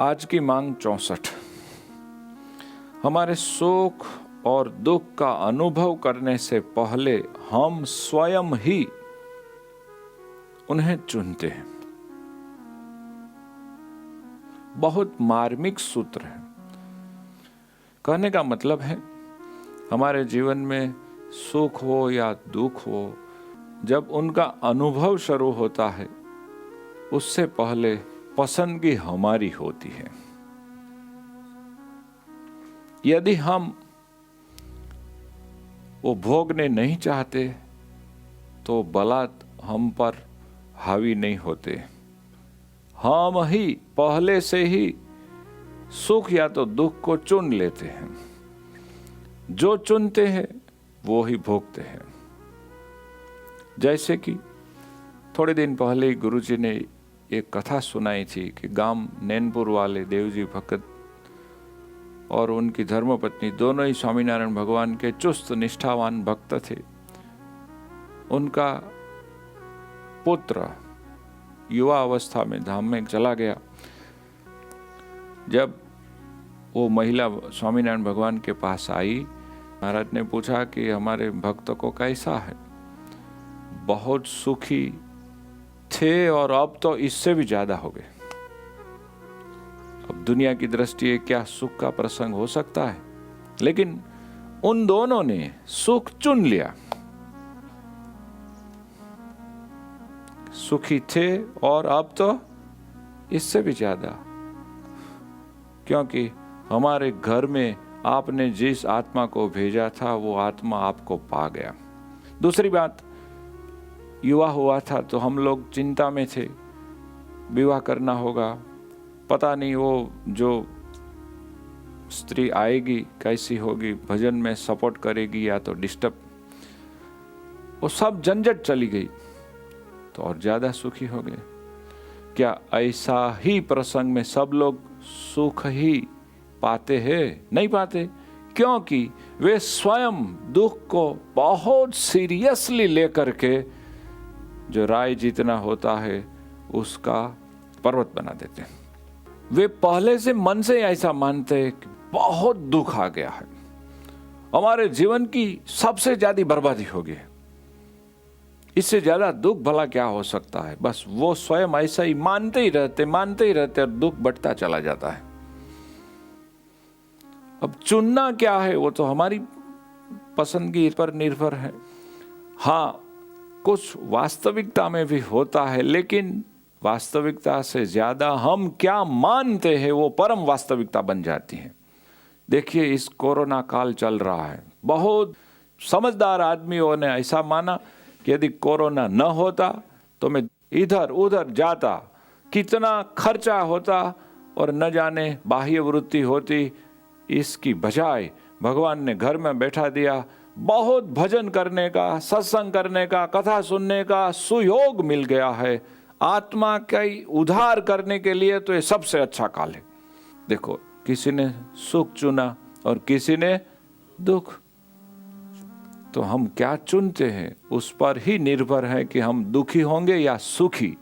आज की मांग 64। हमारे सुख और दुख का अनुभव करने से पहले हम स्वयं ही उन्हें चुनते हैं। बहुत मार्मिक सूत्र है। कहने का मतलब है, हमारे जीवन में सुख हो या दुख हो, जब उनका अनुभव शुरू होता है उससे पहले पसंदगी हमारी होती है। यदि हम वो भोगने नहीं चाहते तो बलात् हम पर हावी नहीं होते। हम ही पहले से ही सुख या तो दुख को चुन लेते हैं। जो चुनते हैं वो ही भोगते हैं। जैसे कि थोड़े दिन पहले ही गुरुजी ने एक कथा सुनाई थी कि गांव नैनपुर वाले देवजी भगत और उनकी धर्मपत्नी दोनों ही स्वामीनारायण भगवान के चुस्त निष्ठावान भक्त थे। उनका पुत्र युवा अवस्था में धाम में चला गया। जब वो महिला स्वामीनारायण भगवान के पास आई, महाराज ने पूछा कि हमारे भक्त को कैसा है। बहुत सुखी थे और अब तो इससे भी ज्यादा हो गए। अब दुनिया की दृष्टि क्या सुख का प्रसंग हो सकता है, लेकिन उन दोनों ने सुख चुन लिया। सुखी थे और अब तो इससे भी ज्यादा, क्योंकि हमारे घर में आपने जिस आत्मा को भेजा था वो आत्मा आपको पा गया। दूसरी बात, युवा हुआ था तो हम लोग चिंता में थे, विवाह करना होगा, पता नहीं वो जो स्त्री आएगी कैसी होगी, भजन में सपोर्ट करेगी या तो डिस्टर्ब। वो सब झंझट चली गई तो और ज्यादा सुखी हो गए। क्या ऐसा ही प्रसंग में सब लोग सुख ही पाते हैं? नहीं पाते, क्योंकि वे स्वयं दुख को बहुत सीरियसली लेकर के जो राय जीतना होता है उसका पर्वत बना देते हैं। वे पहले से मन से ऐसा मानते हैं कि बहुत दुख आ गया है, हमारे जीवन की सबसे ज्यादा बर्बादी हो गई, इससे ज्यादा दुख भला क्या हो सकता है। बस वो स्वयं ऐसा ही मानते ही रहते और दुख बढ़ता चला जाता है। अब चुनना क्या है वो तो हमारी पसंदगी पर निर्भर है। हाँ, कुछ वास्तविकता में भी होता है, लेकिन वास्तविकता से ज्यादा हम क्या मानते हैं वो परम वास्तविकता बन जाती है। देखिए, इस कोरोना काल चल रहा है, बहुत समझदार आदमियों ने ऐसा माना कि यदि कोरोना न होता तो मैं इधर उधर जाता, कितना खर्चा होता और न जाने बाह्य वृत्ति होती। इसकी बजाय भगवान ने घर में बैठा दिया, बहुत भजन करने का, सत्संग करने का, कथा सुनने का सुयोग मिल गया है। आत्मा का उद्धार करने के लिए तो ये सबसे अच्छा काल है। देखो, किसी ने सुख चुना और किसी ने दुख। तो हम क्या चुनते हैं उस पर ही निर्भर है कि हम दुखी होंगे या सुखी।